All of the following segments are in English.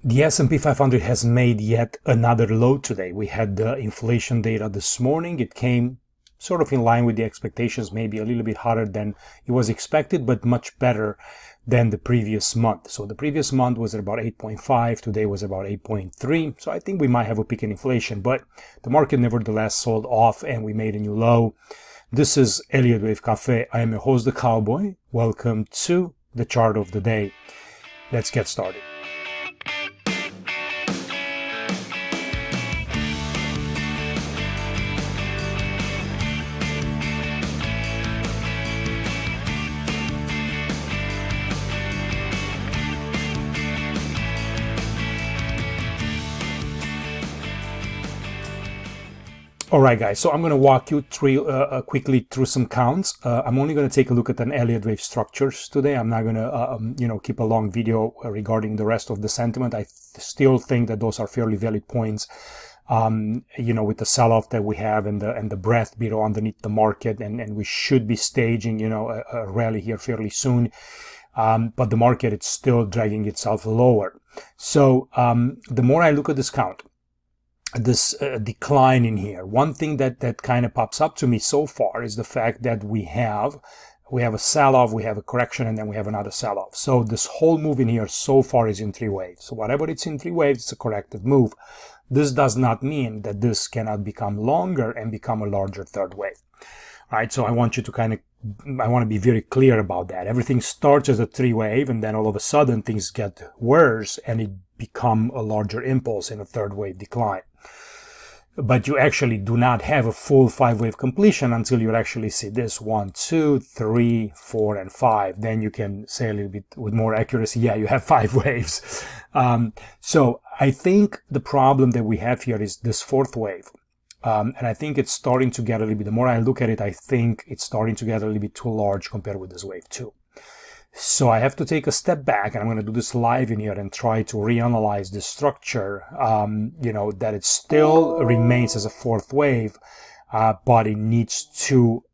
The S&P 500 has made yet another low today. We had the inflation data this morning. It came sort of in line with the expectations, maybe a little bit hotter than it was expected, but much better than the previous month. So the previous month was at about 8.5, today was about 8.3. So I think we might have a peak in inflation, but the market nevertheless sold off and we made a new low. This is Elliott with Cafe. I am your host, the Cowboy. Welcome to the chart of the day. Let's get started. All right, guys, so I'm going to walk you through quickly through some counts. I'm only going to take a look at an Elliott wave structures today. I'm not going to, keep a long video regarding the rest of the sentiment. I still think that those are fairly valid points, with the sell-off that we have and the breadth below underneath the market, and we should be staging, a rally here fairly soon. But the market, it's still dragging itself lower. So the more I look at this count, this decline in here, one thing that kind of pops up to me so far is the fact that we have a sell-off, we have a correction, and then we have another sell-off. So this whole move in here so far is in three waves. So whatever it's in three waves, it's a corrective move. This does not mean that this cannot become longer and become a larger third wave. All right, so I want you to I want to be very clear about that. Everything starts as a three wave, and then all of a sudden things get worse and it become a larger impulse in a third wave decline. But you actually do not have a full five wave completion until you actually see this 1, 2, 3, 4, and 5. Then you can say a little bit with more accuracy, yeah, you have 5 waves. So I think the problem that we have here is this fourth wave. And I think it's starting to get a little bit, the more I look at it, I think it's starting to get a little bit too large compared with this wave 2. So I have to take a step back, and I'm going to do this live in here and try to reanalyze the structure, that it still remains as a fourth wave, but it needs to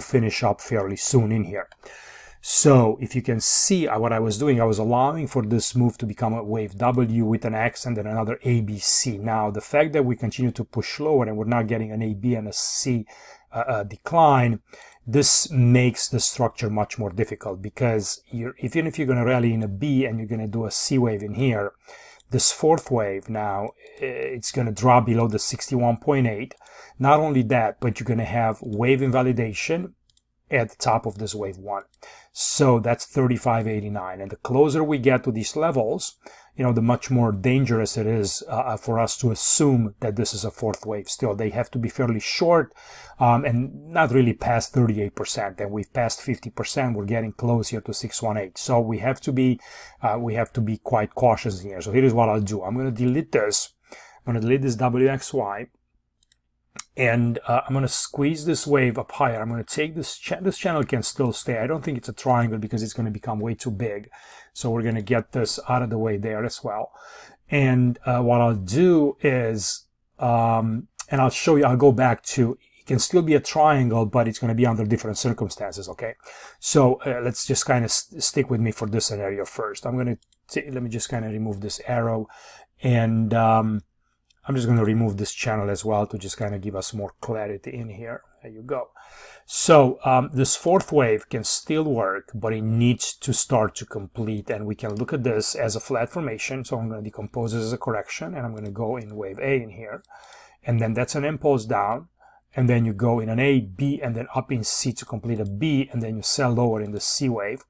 finish up fairly soon in here. So if you can see what I was doing, I was allowing for this move to become a wave W with an X and then another ABC. Now, the fact that we continue to push lower and we're not getting an AB and a C decline, this makes the structure much more difficult, because even if you're going to rally in a B and you're going to do a C wave in here, this fourth wave now, it's going to drop below the 61.8. Not only that, but you're going to have wave invalidation at the top of this wave 1. So that's 35.89. And the closer we get to these levels, the much more dangerous it is for us to assume that this is a fourth wave still. They have to be fairly short and not really past 38%. And we've passed 50%. We're getting close here to 618. So we have to be quite cautious here. So here's what I'll do. I'm going to delete this. I'm going to delete this WXY. And I'm going to squeeze this wave up higher. I'm going to take this channel can still stay. I don't think it's a triangle because it's going to become way too big. So we're going to get this out of the way there as well. And what I'll do is, and I'll show you, I'll go back to, it can still be a triangle, but it's going to be under different circumstances, okay? So let's just kind of stick with me for this scenario first. I'm going to, let me just kind of remove this arrow, and I'm just going to remove this channel as well to just kind of give us more clarity in here. There you go. So this fourth wave can still work, but it needs to start to complete. And we can look at this as a flat formation. So I'm going to decompose this as a correction, and I'm going to go in wave A in here. And then that's an impulse down. And then you go in an A, B, and then up in C to complete a B. And then you sell lower in the C wave.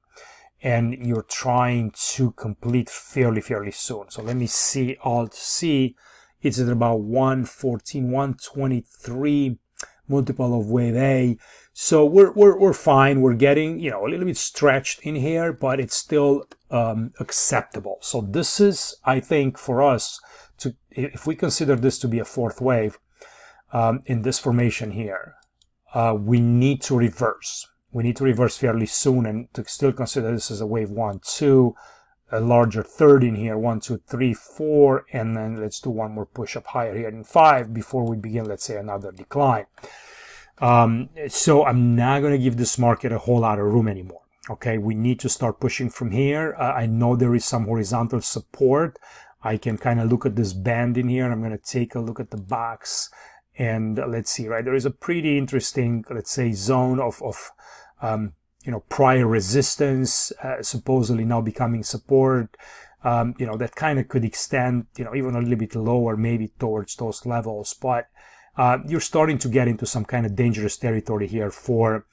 And you're trying to complete fairly soon. So let me see Alt C. It's at about 114, 123 multiple of wave A. So we're fine. We're getting, a little bit stretched in here, but it's still acceptable. So this is, I think, for us to, if we consider this to be a fourth wave in this formation here, we need to reverse. We need to reverse fairly soon and to still consider this as a wave 1, 2, a larger third in here, 1, 2, 3, 4, and then let's do one more push up higher here in 5 before we begin, let's say, another decline. So I'm not going to give this market a whole lot of room anymore. Okay, we need to start pushing from here. I know there is some horizontal support I can kind of look at this band in here. I'm going to take a look at the box, and let's see, right? There is a pretty interesting, let's say, zone of you know, prior resistance, supposedly now becoming support. You know, that kind of could extend, you know, even a little bit lower, maybe towards those levels. But you're starting to get into some kind of dangerous territory here for,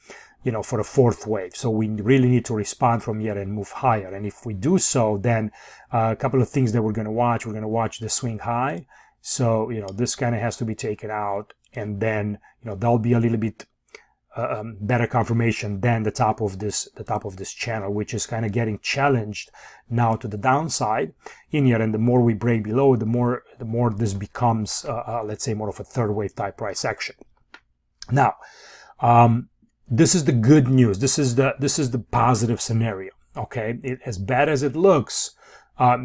you know, for a fourth wave. So we really need to respond from here and move higher. And if we do so, then a couple of things that we're going to watch. We're going to watch the swing high. So, you know, this kind of has to be taken out. And then, you know, that'll be a little bit better confirmation than the top of this channel, which is kind of getting challenged now to the downside in here. And the more we break below, the more this becomes let's say more of a third wave type price action. Now this is the good news. This is the positive scenario. Okay, as bad as it looks,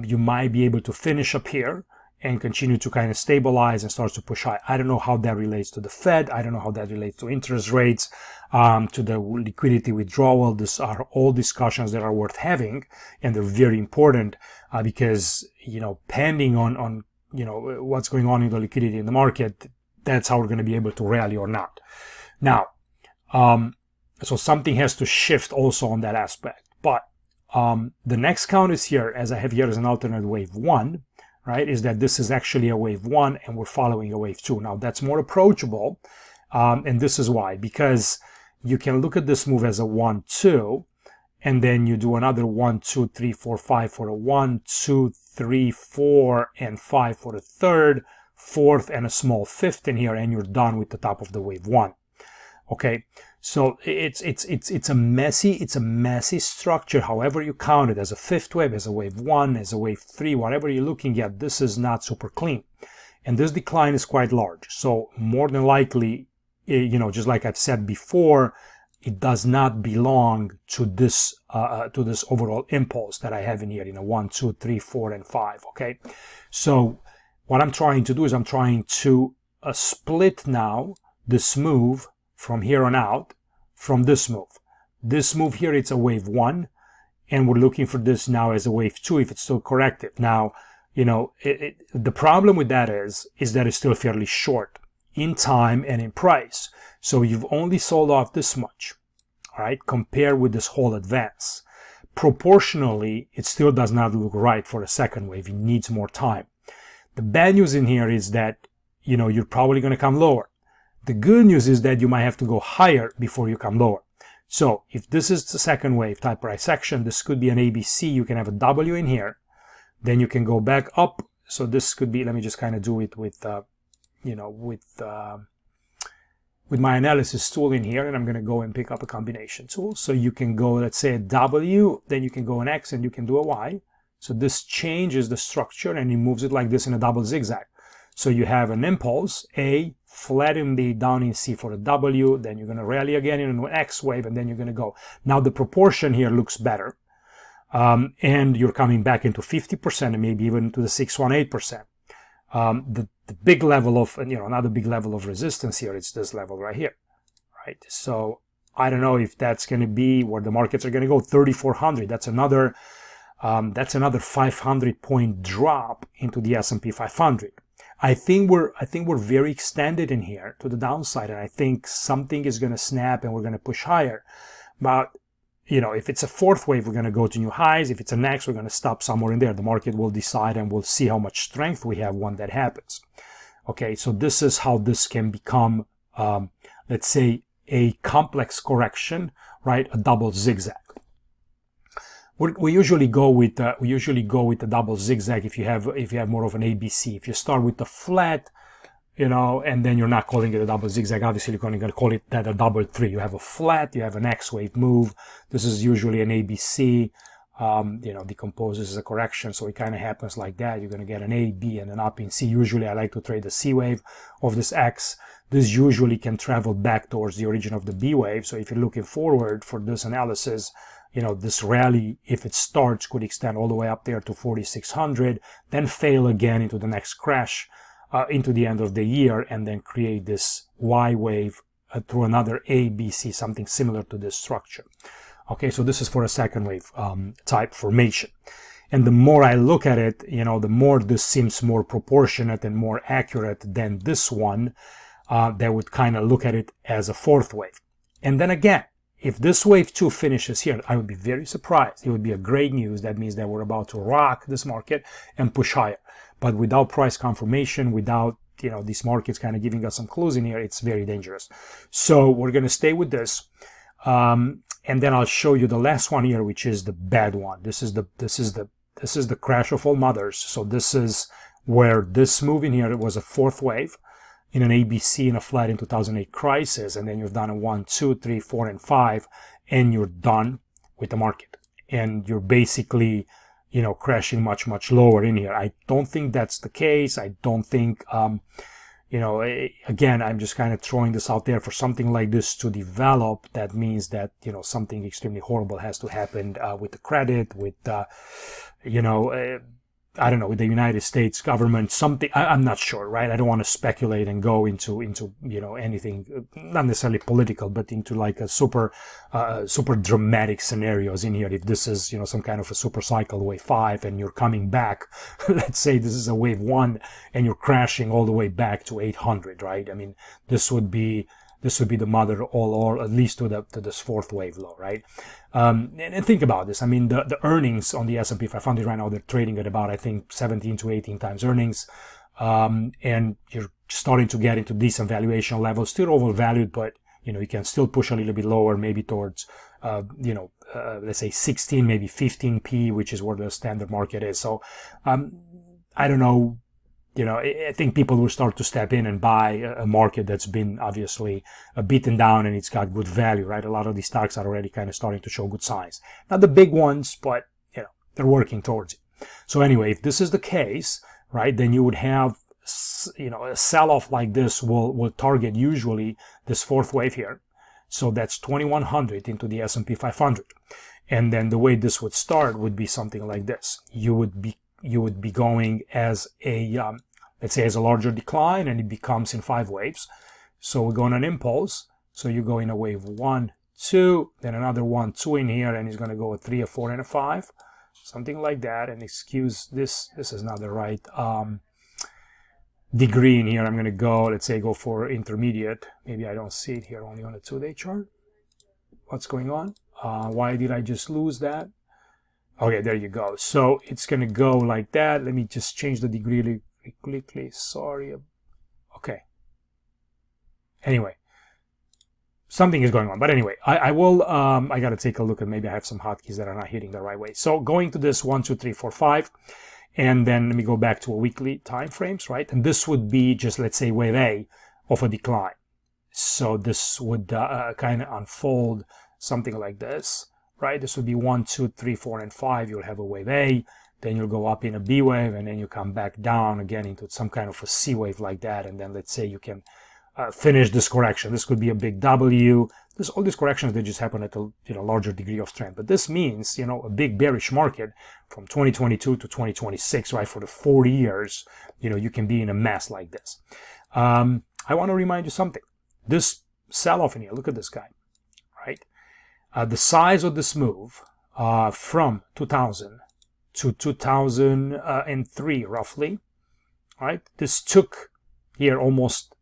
you might be able to finish up here and continue to kind of stabilize and start to push high. I don't know how that relates to the Fed. I don't know how that relates to interest rates, to the liquidity withdrawal. These are all discussions that are worth having, and they're very important because, you know, depending on you know, what's going on in the liquidity in the market, that's how we're going to be able to rally or not. Now, so something has to shift also on that aspect. But the next count is here, as I have here as an alternate wave 1. Right, is that this is actually a wave 1 and we're following a wave 2. Now that's more approachable, and this is why, because you can look at this move as a 1, 2, and then you do another 1, 2, 3, 4, 5 for a 1, 2, 3, 4, and 5 for a third, fourth, and a small fifth in here, and you're done with the top of the wave 1. Okay, so it's a messy structure. However you count it, as a fifth wave, as a wave 1, as a wave 3, whatever you're looking at, this is not super clean, and this decline is quite large. So more than likely, you know, just like I've said before, it does not belong to this overall impulse that I have in here, you know, 1, 2, 3, 4, and 5. Okay, so what I'm trying to do is I'm trying to split now this move from here on out from this move. This move here, it's a wave 1, and we're looking for this now as a wave 2 if it's still corrective. Now, you know, the problem with that is that it's still fairly short in time and in price. So you've only sold off this much, all right, compared with this whole advance. Proportionally, it still does not look right for a second wave. It needs more time. The bad news in here is that, you know, you're probably going to come lower. The good news is that you might have to go higher before you come lower. So if this is the second wave type price action, this could be an ABC. You can have a W in here. Then you can go back up. So this could be, let me just kind of do it with, you know, with my analysis tool in here. And I'm going to go and pick up a combination tool. So you can go, let's say a W, then you can go an X, and you can do a Y. So this changes the structure and it moves it like this in a double zigzag. So you have an impulse, A, flatten the down in C for a W, then you're going to rally again in an X wave, and then you're going to go. Now the proportion here looks better, and you're coming back into 50% and maybe even to the 618%. The big level of, you know, another big level of resistance here, it's this level right here, right? So I don't know if that's going to be where the markets are going to go. 3,400, that's another 500-point drop into the S&P 500. I think we're very extended in here to the downside, and I think something is going to snap and we're going to push higher. But, you know, if it's a fourth wave, we're going to go to new highs. If it's a next, we're going to stop somewhere in there. The market will decide, and we'll see how much strength we have when that happens. Okay, so this is how this can become, let's say, a complex correction, right? A double zigzag. We usually go with the double zigzag if you have more of an ABC. If you start with the flat, you know, and then you're not calling it a double zigzag, obviously you're going to call it that a double 3. You have a flat, you have an X wave move. This is usually an ABC. You know, decomposes as a correction, so it kind of happens like that. You're going to get an A, B, and an up in C. Usually I like to trade the C wave of this X. This usually can travel back towards the origin of the B wave. So if you're looking forward for this analysis, you know, this rally, if it starts, could extend all the way up there to 4,600, then fail again into the next crash, into the end of the year, and then create this Y wave through another A, B, C, something similar to this structure. Okay, so this is for a second wave type formation. And the more I look at it, the more this seems more proportionate and more accurate than this one that would kind of look at it as a fourth wave. And then again, if this wave 2 finishes here, I would be very surprised. It would be a great news. That means that we're about to rock this market and push higher. But without price confirmation, without these markets kind of giving us some clues in here, it's very dangerous. So we're going to stay with this. And then I'll show you the last one here, which is the bad one. This is the crash of all mothers. So this is where this move in here, it was a fourth wave in an ABC in a flat in 2008 crisis, and then you've done a 1, 2, 3, 4, and 5, and you're done with the market. And you're basically, crashing much, much lower in here. I don't think that's the case. I don't think, again, I'm just kind of throwing this out there for something like this to develop. That means that, something extremely horrible has to happen with the credit, with, I don't know, with the United States government, something, I'm not sure, right? I don't want to speculate and go into, anything, not necessarily political, but into like a super dramatic scenarios in here. If this is, some kind of a super cycle, wave 5, and you're coming back, let's say this is a wave 1 and you're crashing all the way back to 800, right? I mean, this would be the mother or at least to this fourth wave low, right? And think about this. I mean, the earnings on the S&P 500 right now, they're trading at about, I think, 17 to 18 times earnings. And you're starting to get into decent valuation levels, still overvalued, but, you can still push a little bit lower, maybe towards, let's say 16, maybe 15p, which is where the standard market is. So, I don't know. I think people will start to step in and buy a market that's been obviously beaten down and it's got good value, right? A lot of these stocks are already kind of starting to show good signs. Not the big ones, but, they're working towards it. So anyway, if this is the case, right, then you would have, a sell-off like this will target usually this fourth wave here. So that's 2100 into the S&P 500. And then the way this would start would be something like this. You would be going as a, let's say as a larger decline, and it becomes in 5 waves. So we're going on impulse. So you go in a wave 1, 2, then another 1, 2 in here, and it's going to go a 3, a 4, and a 5. Something like that. And excuse this is not the right degree in here. I'm going to go, let's say, go for intermediate. Maybe I don't see it here, only on a 2-day chart. What's going on? Why did I just lose that? Okay, there you go. So it's going to go like that. Let me just change the degree really quickly. Sorry. Okay. Anyway, something is going on. But anyway, I will, I got to take a look at, maybe I have some hotkeys that are not hitting the right way. So going to this 1, 2, 3, 4, 5. And then let me go back to a weekly time frames, right? And this would be just, let's say, wave A of a decline. So this would kind of unfold something like this. Right, this would be 1, 2, 3, 4, and 5. You'll have a wave A, then you'll go up in a B wave, and then you come back down again into some kind of a C wave like that. And then let's say you can finish this correction. This could be a big W. All these corrections, they just happen at a larger degree of strength. But this means a big bearish market from 2022 to 2026, right? For the 40 years, you can be in a mess like this. I want to remind you something. This sell-off in here. Look at this guy, right? The size of this move from 2000 to 2003, roughly, right? This took here almost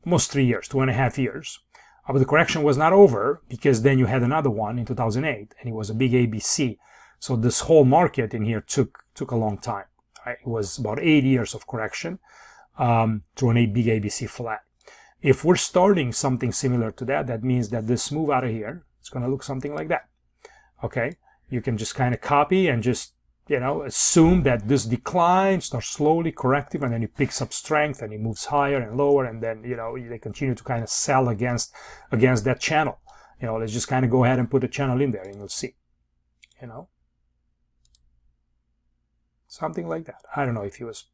3 years, 2.5 years. But the correction was not over, because then you had another one in 2008, and it was a big ABC. So this whole market in here took a long time. Right? It was about 8 years of correction through a big ABC flat. If we're starting something similar to that, that means that this move out of here, it's going to look something like that. Okay, you can just kind of copy and just, assume that this decline starts slowly corrective, and then it picks up strength and it moves higher and lower, and then, they continue to kind of sell against that channel. Let's just kind of go ahead and put a channel in there, and you'll see, something like that. I don't know if it's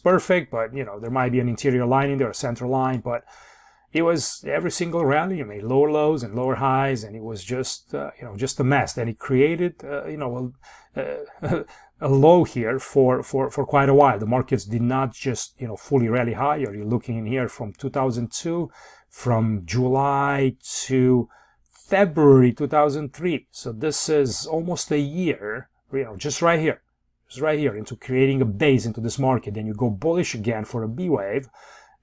perfect, but, there might be an interior line in there, a center line, but it was every single rally. You made lower lows and lower highs, and it was just, just a mess. Then it created, a low here for quite a while. The markets did not just, fully rally higher. You're looking in here from 2002, from July to February 2003. So this is almost a year, just right here. It's right here, into creating a base into this market. Then you go bullish again for a B wave,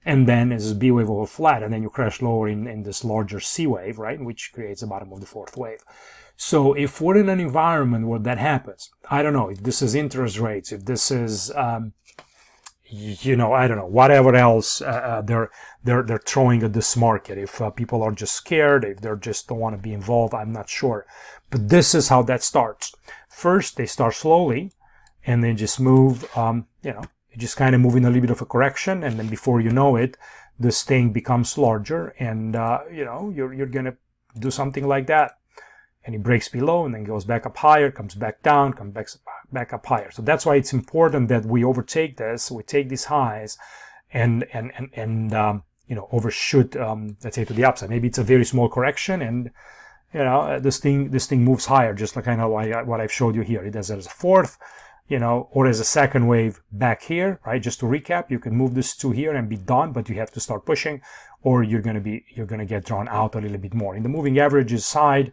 and then as this B wave over flat, and then you crash lower in this larger C wave, right, which creates the bottom of the fourth wave. So if we're in an environment where that happens, I don't know if this is interest rates, if this is you know, I don't know, whatever else they're throwing at this market. If people are just scared, if they just don't want to be involved, I'm not sure. But this is how that starts. First, they start slowly, and they just move, you know, just kind of move in a little bit of a correction, and then before you know it, this thing becomes larger, and you know, you're gonna do something like that. And it breaks below and then goes back up higher, comes back down, comes back up higher. So that's why it's important that we overtake this, we take these highs and you know, overshoot, let's say, to the upside. Maybe it's a very small correction, and you know, this thing moves higher, just like kind of what I've showed you here. It does as a fourth, you know, or as a second wave back here, right? Just to recap, you can move this to here and be done, but you have to start pushing, or you're gonna get drawn out a little bit more. In the moving averages side,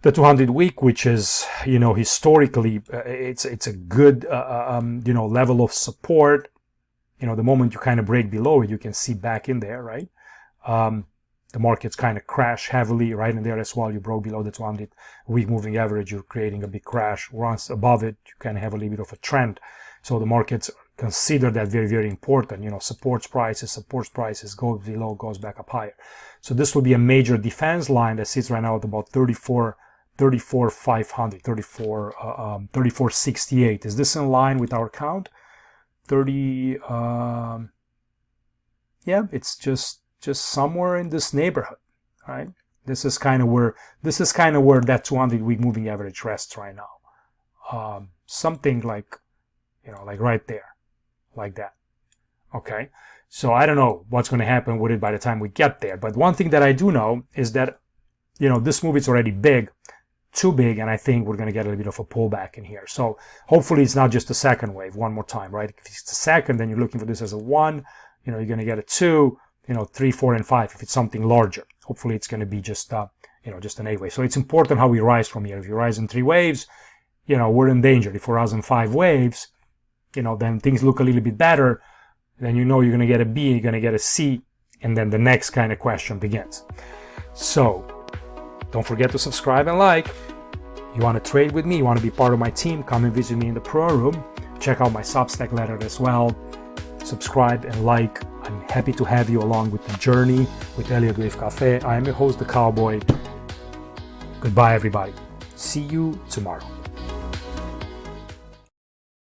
the 200 week, which is, you know, historically, it's a good, you know, level of support. You know, the moment you kind of break below it, you can see back in there, right? The markets kind of crash heavily right in there as well. You broke below the 200 week moving average, you're creating a big crash. Once above it, you kind of have a little bit of a trend. So the markets consider that very, very important. You know, supports prices, goes below, goes back up higher. So this will be a major defense line that sits right now at about 34.68. Is this in line with our count? 30, yeah, it's just somewhere in this neighborhood, right? This is kind of where that 200 week moving average rests right now. Something like, you know, like right there, like that. Okay. So I don't know what's going to happen with it by the time we get there. But one thing that I do know is that, you know, this move is already big, too big, and I think we're going to get a little bit of a pullback in here. So hopefully it's not just a second wave, one more time, right? If it's a second, then you're looking for this as a 1, you know, you're going to get a 2, you know, 3, 4, and 5 if it's something larger. Hopefully it's going to be just, you know, just an 8 wave. So it's important how we rise from here. If you rise in 3 waves, you know, we're in danger. If we rise in 5 waves, you know, then things look a little bit better. Then you know you're going to get a B, you're going to get a C, and then the next kind of question begins. So don't forget to subscribe and like. You want to trade with me, you want to be part of my team, come and visit me in the Pro Room. Check out my Substack letter as well. Subscribe and like. I'm happy to have you along with the journey with Elliott Wave Cafe. I am your host, The Cowboy. Goodbye, everybody. See you tomorrow.